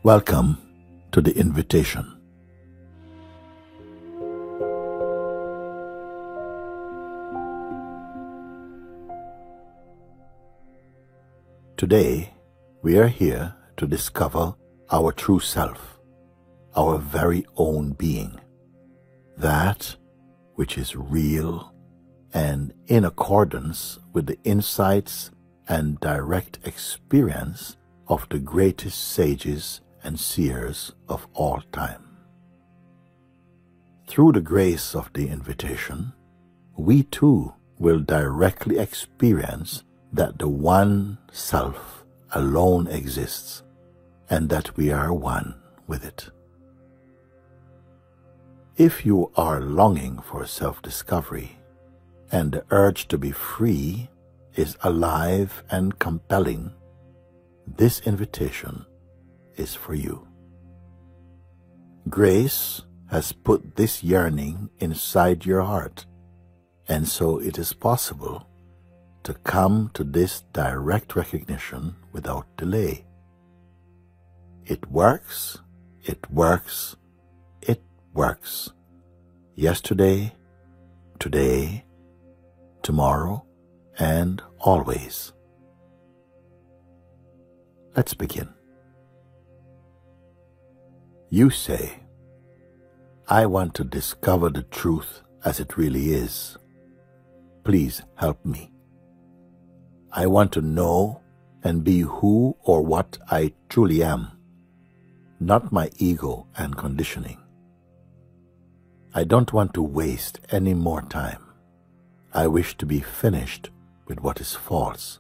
Welcome to the invitation. Today, we are here to discover our true self, our very own being, that which is real and in accordance with the insights and direct experience of the greatest sages and seers of all time. Through the grace of the invitation, we too will directly experience that the one self alone exists and that we are one with it. If you are longing for self-discovery and the urge to be free is alive and compelling, this invitation is for you. Grace has put this yearning inside your heart, and so it is possible to come to this direct recognition without delay. It works, it works, it works. Yesterday, today, tomorrow, and always. Let's begin. You say, I want to discover the truth as it really is. Please help me. I want to know and be who or what I truly am, not my ego and conditioning. I don't want to waste any more time. I wish to be finished with what is false.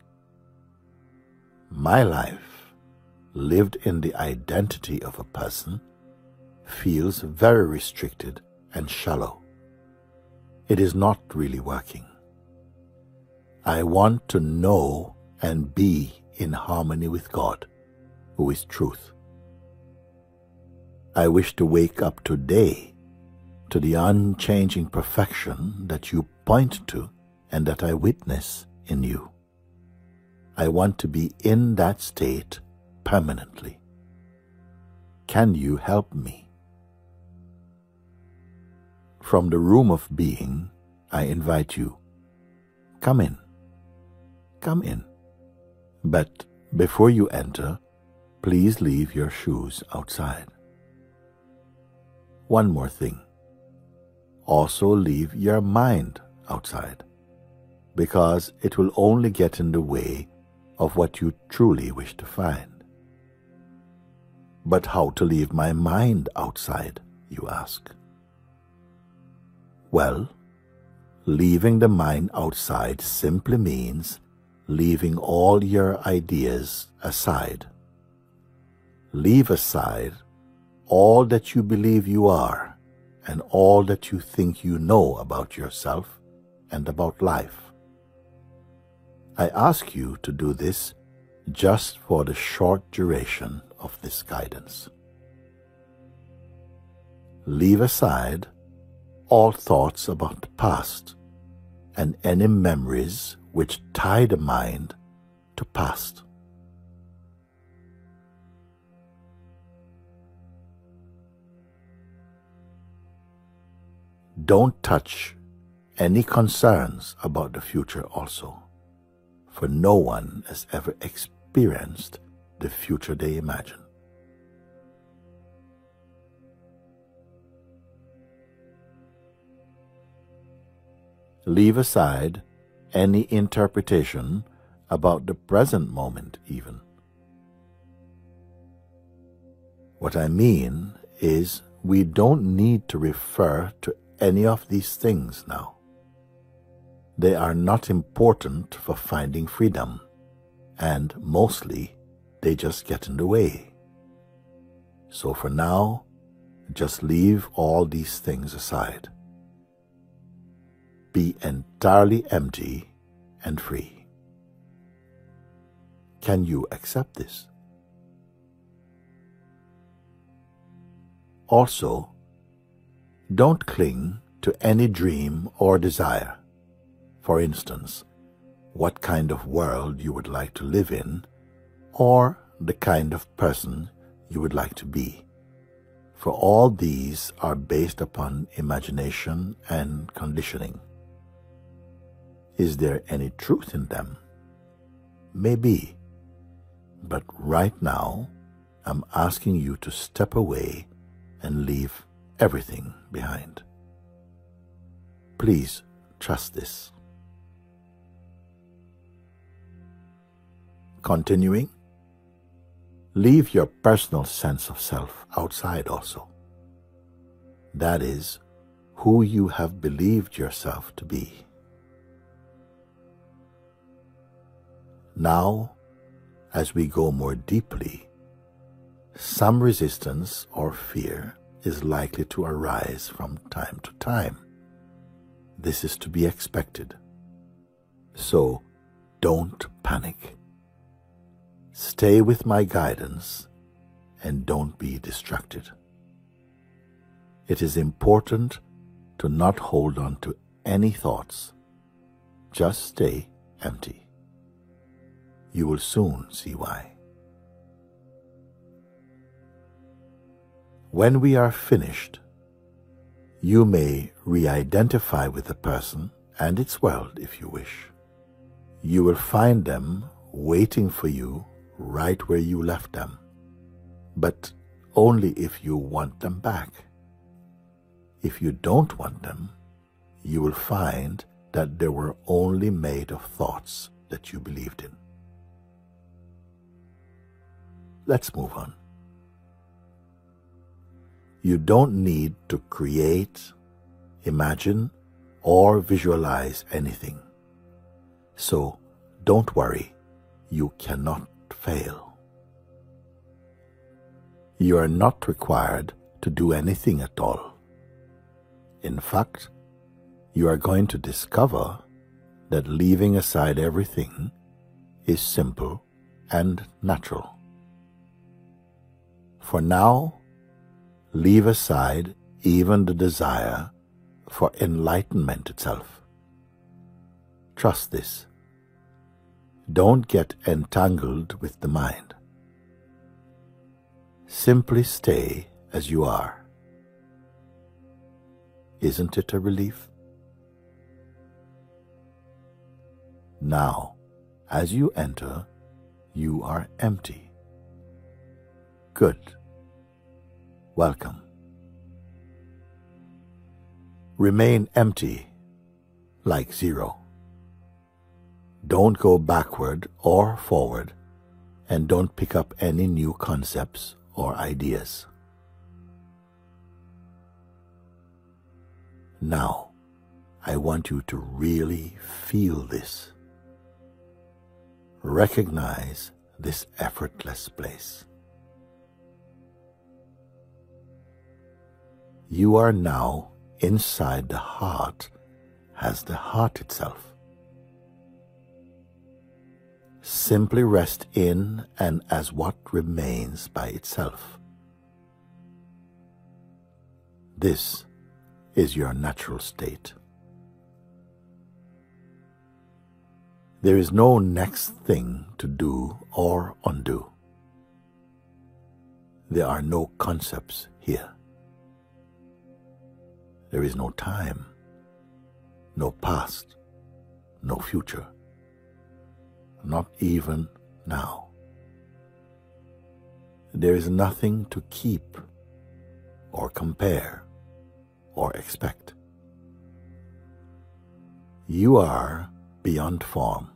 My life, lived in the identity of a person, feels very restricted and shallow. It is not really working. I want to know and be in harmony with God, who is truth. I wish to wake up today to the unchanging perfection that you point to and that I witness in you. I want to be in that state permanently. Can you help me? From the room of being, I invite you. Come in. Come in. But before you enter, please leave your shoes outside. One more thing. Also leave your mind outside, because it will only get in the way of what you truly wish to find. But how to leave my mind outside, you ask? Well, leaving the mind outside simply means leaving all your ideas aside. Leave aside all that you believe you are and all that you think you know about yourself and about life. I ask you to do this just for the short duration of this guidance. Leave aside all thoughts about the past and any memories which tie the mind to past. Don't touch any concerns about the future also, for no one has ever experienced the future they imagine. Leave aside any interpretation about the present moment even. What I mean is we don't need to refer to any of these things now. They are not important for finding freedom, and mostly they just get in the way. So for now, just leave all these things aside. Be entirely empty and free. Can you accept this? Also, don't cling to any dream or desire. For instance, what kind of world you would like to live in, or the kind of person you would like to be, for all these are based upon imagination and conditioning. Is there any truth in them? Maybe, but right now I'm asking you to step away and leave everything behind. Please trust this. Continuing, leave your personal sense of self outside also. That is, who you have believed yourself to be. Now, as we go more deeply, some resistance or fear is likely to arise from time to time. This is to be expected. So, don't panic. Stay with my guidance and don't be distracted. It is important to not hold on to any thoughts. Just stay empty. You will soon see why. When we are finished, you may re-identify with the person and its world if you wish. You will find them waiting for you right where you left them, but only if you want them back. If you don't want them, you will find that they were only made of thoughts that you believed in. Let's move on. You don't need to create, imagine, or visualize anything. So don't worry, you cannot fail. You are not required to do anything at all. In fact, you are going to discover that leaving aside everything is simple and natural. For now, leave aside even the desire for enlightenment itself. Trust this. Don't get entangled with the mind. Simply stay as you are. Isn't it a relief? Now, as you enter, you are empty. Good. Welcome. Remain empty, like zero. Don't go backward or forward, and don't pick up any new concepts or ideas. Now, I want you to really feel this. Recognize this effortless place. You are now inside the heart as the heart itself. Simply rest in and as what remains by itself. This is your natural state. There is no next thing to do or undo. There are no concepts here. There is no time, no past, no future. Not even now. There is nothing to keep or compare or expect. You are beyond form,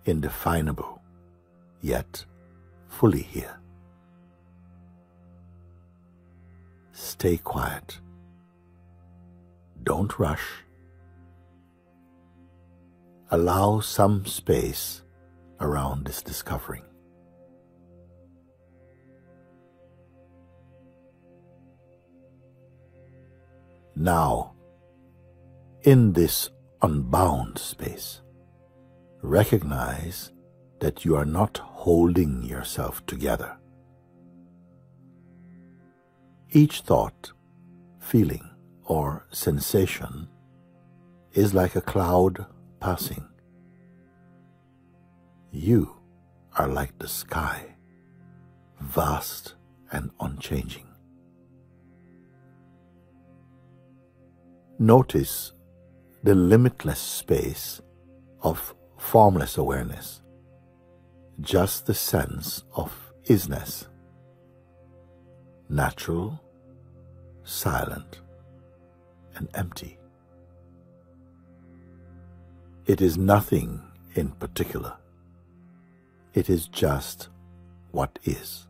indefinable, yet fully here. Stay quiet. Don't rush. Allow some space around this discovering. Now, in this unbound space, recognize that you are not holding yourself together. Each thought, feeling, or sensation is like a cloud passing. You are like the sky, vast and unchanging. Notice the limitless space of formless awareness, just the sense of isness, natural, silent, and empty. It is nothing in particular. It is just what is.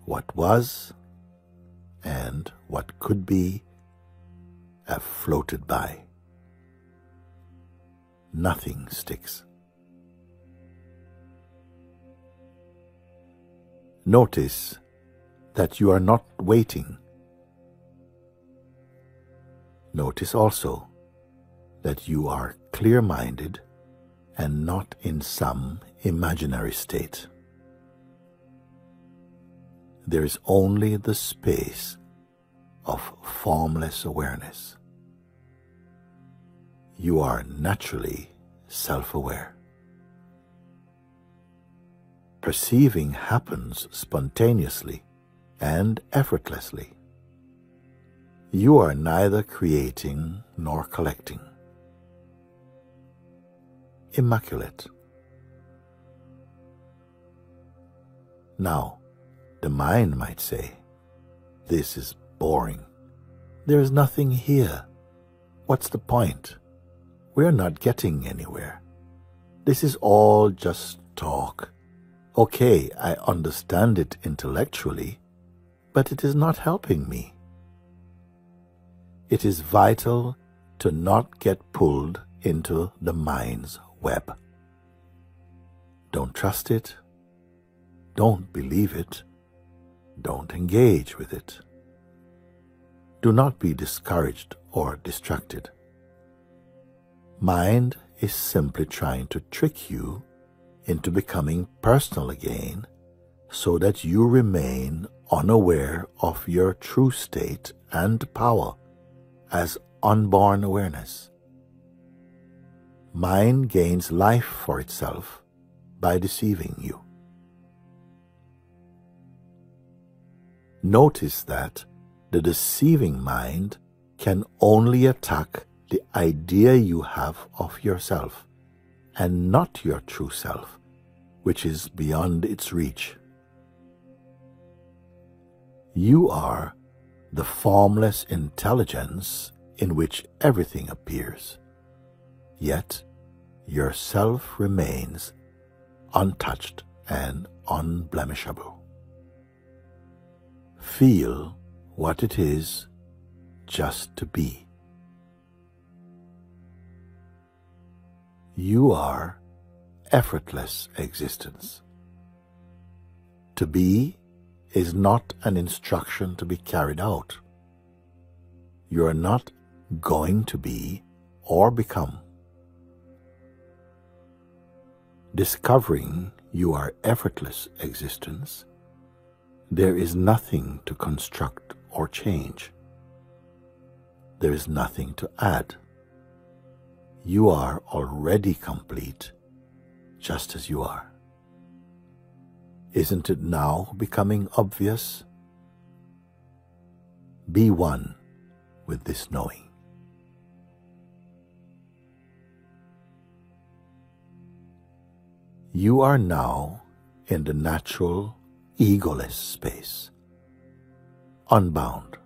What was and what could be have floated by. Nothing sticks. Notice that you are not waiting. Notice also that you are clear-minded and not in some imaginary state. There is only the space of formless awareness. You are naturally self-aware. Perceiving happens spontaneously and effortlessly. You are neither creating nor collecting. Immaculate. Now, the mind might say, "This is boring. There is nothing here. What's the point? We're not getting anywhere. This is all just talk. Okay, I understand it intellectually, but it is not helping me." It is vital to not get pulled into the mind's web. Don't trust it. Don't believe it. Don't engage with it. Do not be discouraged or distracted. Mind is simply trying to trick you into becoming personal again so that you remain unaware of your true state and power as unborn awareness. Mind gains life for itself by deceiving you. Notice that the deceiving mind can only attack the idea you have of yourself and not your true self, which is beyond its reach. You are the formless intelligence in which everything appears, yet yourself remains untouched and unblemishable. Feel what it is just to be. You are effortless existence. To be is not an instruction to be carried out. You are not going to be or become. Discovering you are effortless existence, there is nothing to construct or change. There is nothing to add. You are already complete, just as you are. Isn't it now becoming obvious? Be one with this knowing. You are now in the natural, egoless space, unbound.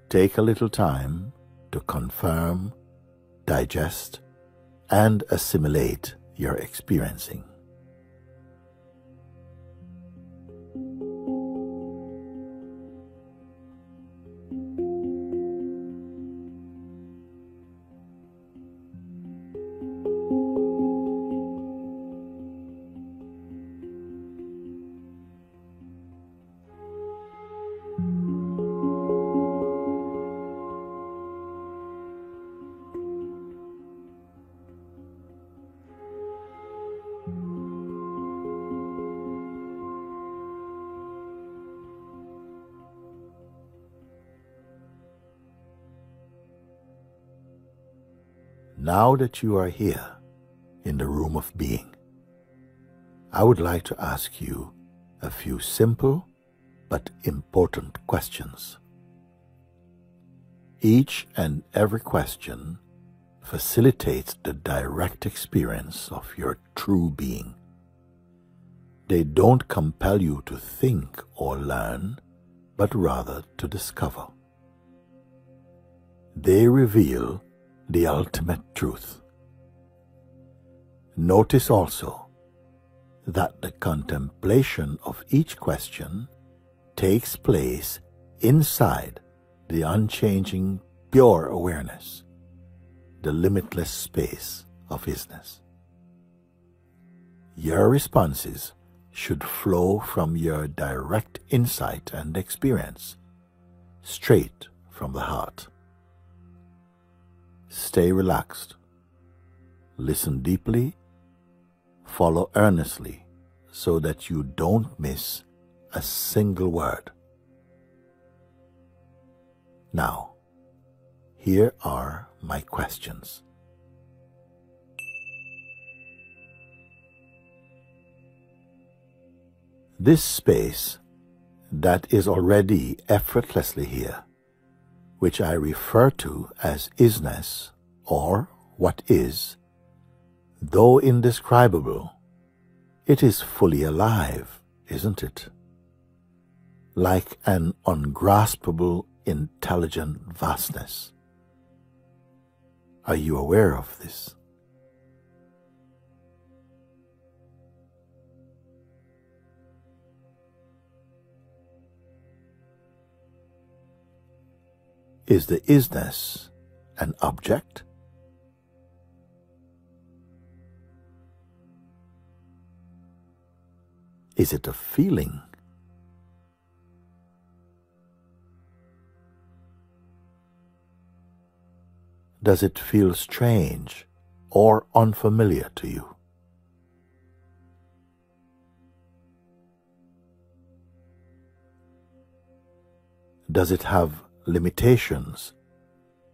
Take a little time to confirm, digest, and assimilate your experiencing. Now that you are here in the room of being, I would like to ask you a few simple but important questions. Each and every question facilitates the direct experience of your true being. They don't compel you to think or learn, but rather to discover. They reveal the ultimate truth. Notice also that the contemplation of each question takes place inside the unchanging pure awareness, the limitless space of isness. Your responses should flow from your direct insight and experience, straight from the heart. Stay relaxed, listen deeply, follow earnestly so that you don't miss a single word. Now, here are my questions. This space that is already effortlessly here, which I refer to as isness or what is, though indescribable, it is fully alive, isn't it? Like an ungraspable, intelligent vastness. Are you aware of this? Is the isness an object? Is it a feeling? Does it feel strange or unfamiliar to you? Does it have limitations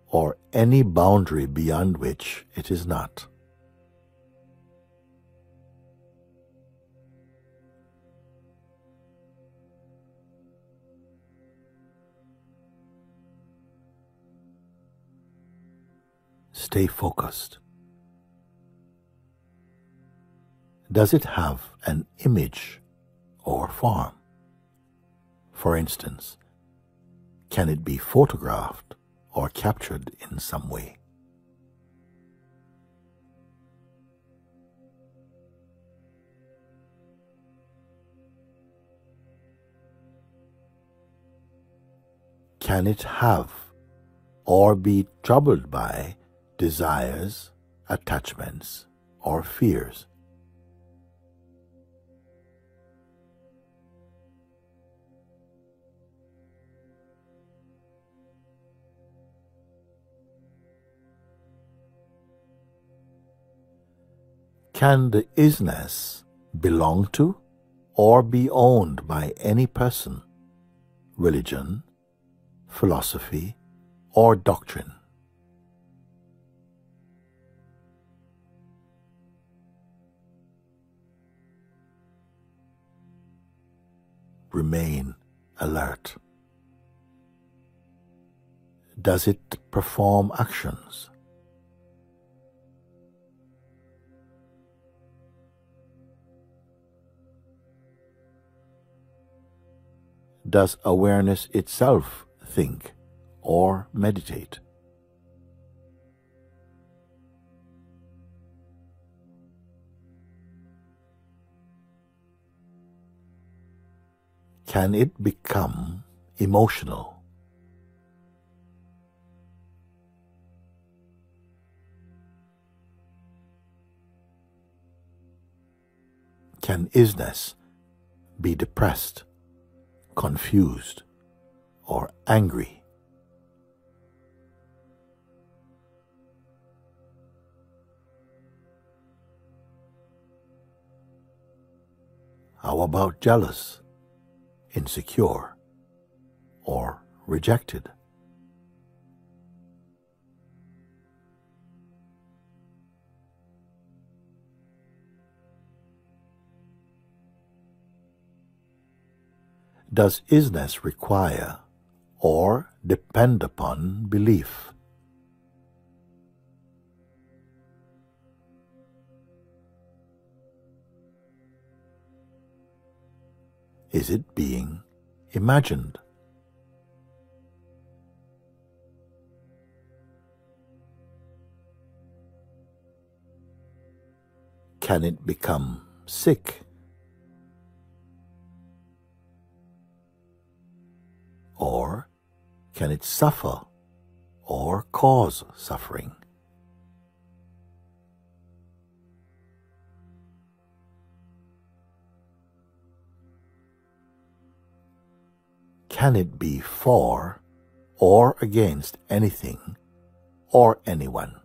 or any boundary beyond which it is not? Stay focused. Does it have an image or form? For instance, can it be photographed or captured in some way? Can it have or be troubled by desires, attachments, or fears? Can the isness belong to or be owned by any person, religion, philosophy, or doctrine? Remain alert. Does it perform actions? Does awareness itself think or meditate? Can it become emotional? Can isness be depressed, confused, or angry? How about jealous, insecure, or rejected? Does isness require or depend upon belief? Is it being imagined? Can it become sick? Or can it suffer or cause suffering? Can it be for or against anything or anyone?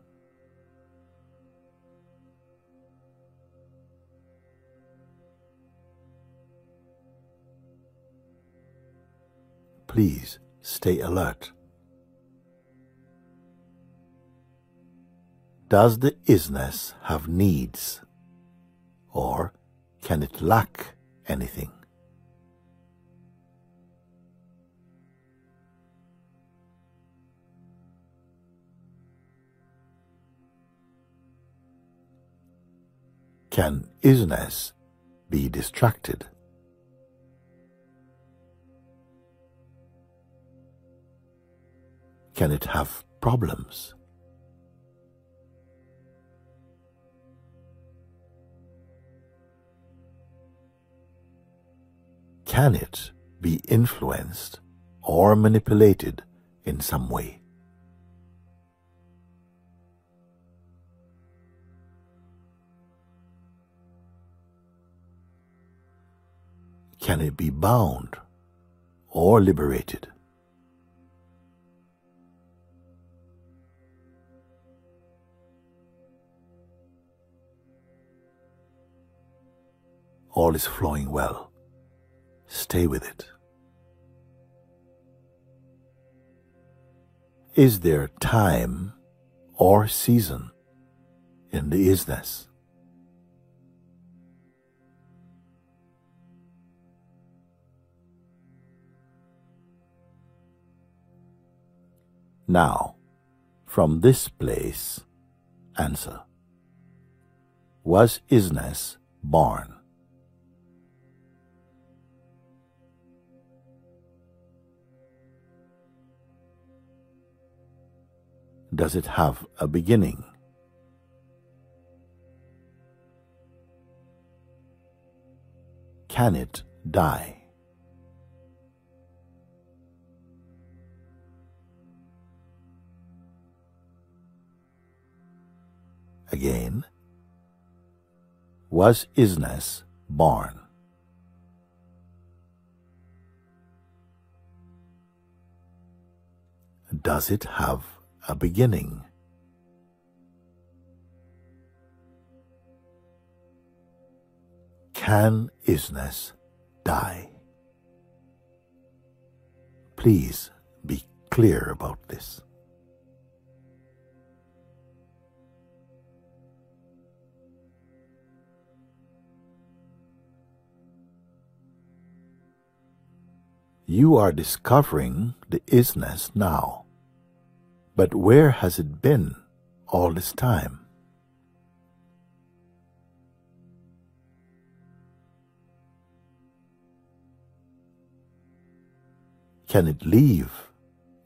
Please stay alert. Does the isness have needs, or can it lack anything? Can isness be distracted? Can it have problems? Can it be influenced or manipulated in some way? Can it be bound or liberated? All is flowing well. Stay with it. Is there time or season in the isness? Now, from this place, answer. Was isness born? Does it have a beginning? Can it die? Again, was isness born? Does it have a beginning? Can isness die? Please be clear about this. You are discovering the isness now. But where has it been all this time? Can it leave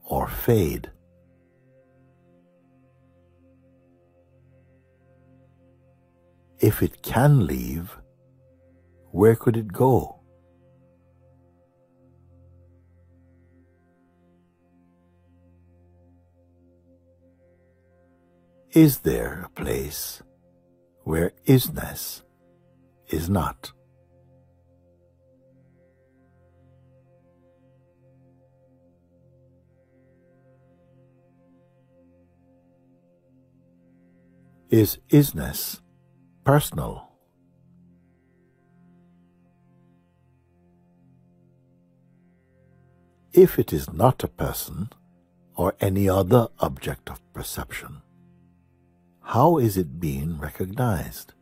or fade? If it can leave, where could it go? Is there a place where isness is not? Is isness personal? If it is not a person or any other object of perception, how is it being recognized?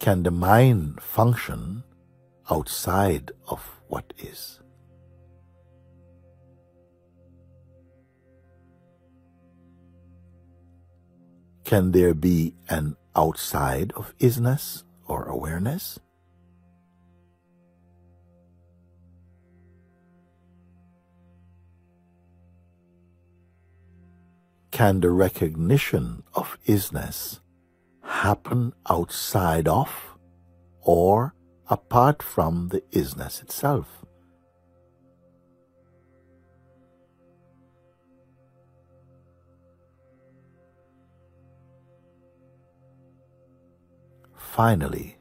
Can the mind function outside of what is? Can there be an outside of isness or awareness? Can the recognition of isness happen outside of or apart from the isness itself? Finally,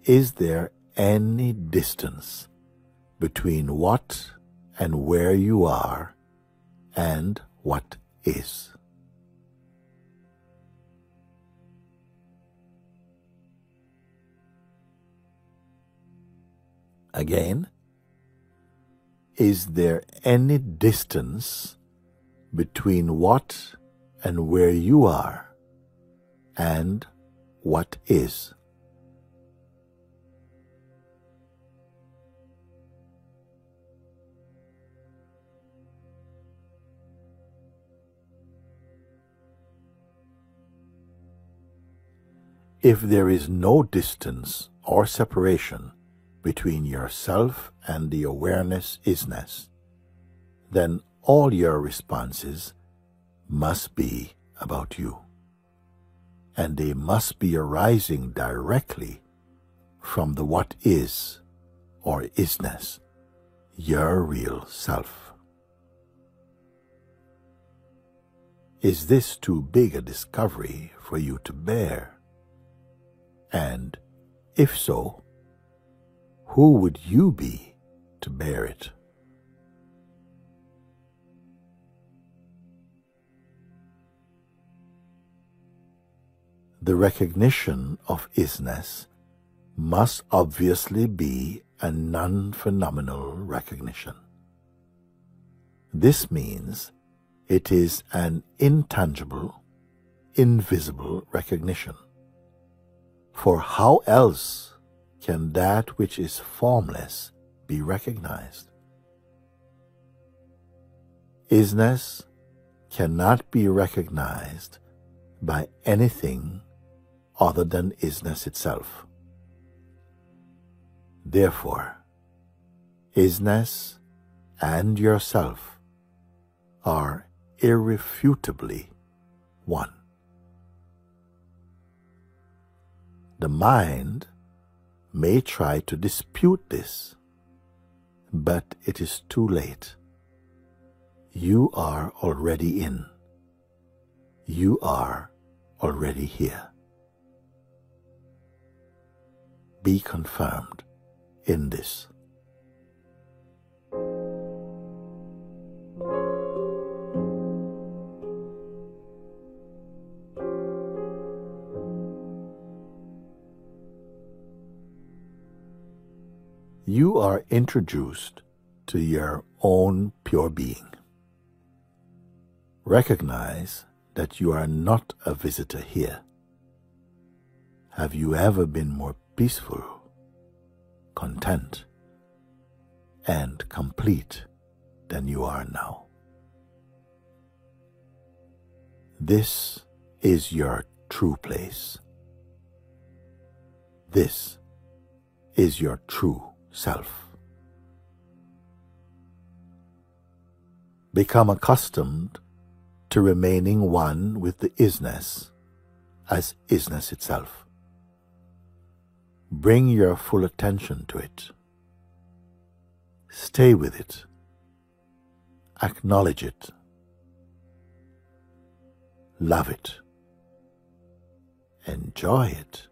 is there any distance between what and where you are and what is? Again, is there any distance between what and where you are and what is? If there is no distance or separation between yourself and the awareness isness, then all your responses must be about you, and they must be arising directly from the what is or isness, your real self. Is this too big a discovery for you to bear? And if so, who would you be to bear it? The recognition of isness must obviously be a non-phenomenal recognition. This means it is an intangible, invisible recognition. For how else can that which is formless be recognized? Isness cannot be recognized by anything other than isness itself. Therefore, isness and yourself are irrefutably one. The mind may try to dispute this, but it is too late. You are already in. You are already here. Be confirmed in this. You are introduced to your own pure being. Recognize that you are not a visitor here. Have you ever been more peaceful, content, and complete than you are now? This is your true place. This is your true self. Become accustomed to remaining one with the isness as isness itself. Bring your full attention to it. Stay with it. Acknowledge it. Love it. Enjoy it.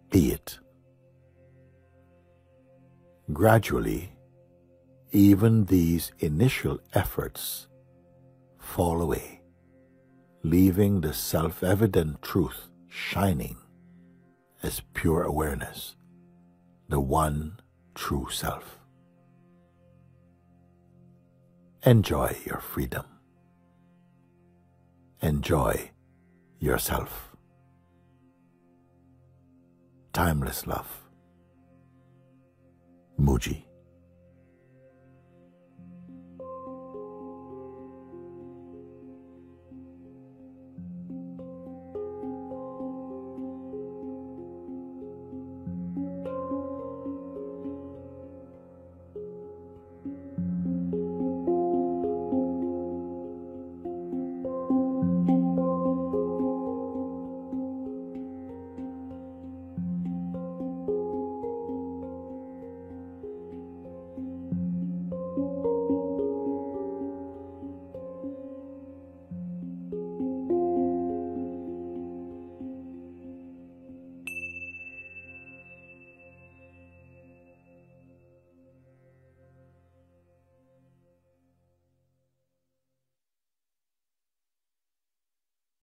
Be it. Gradually, even these initial efforts fall away, leaving the self-evident truth shining as pure awareness, the one true self. Enjoy your freedom. Enjoy yourself. timeless love. موجی.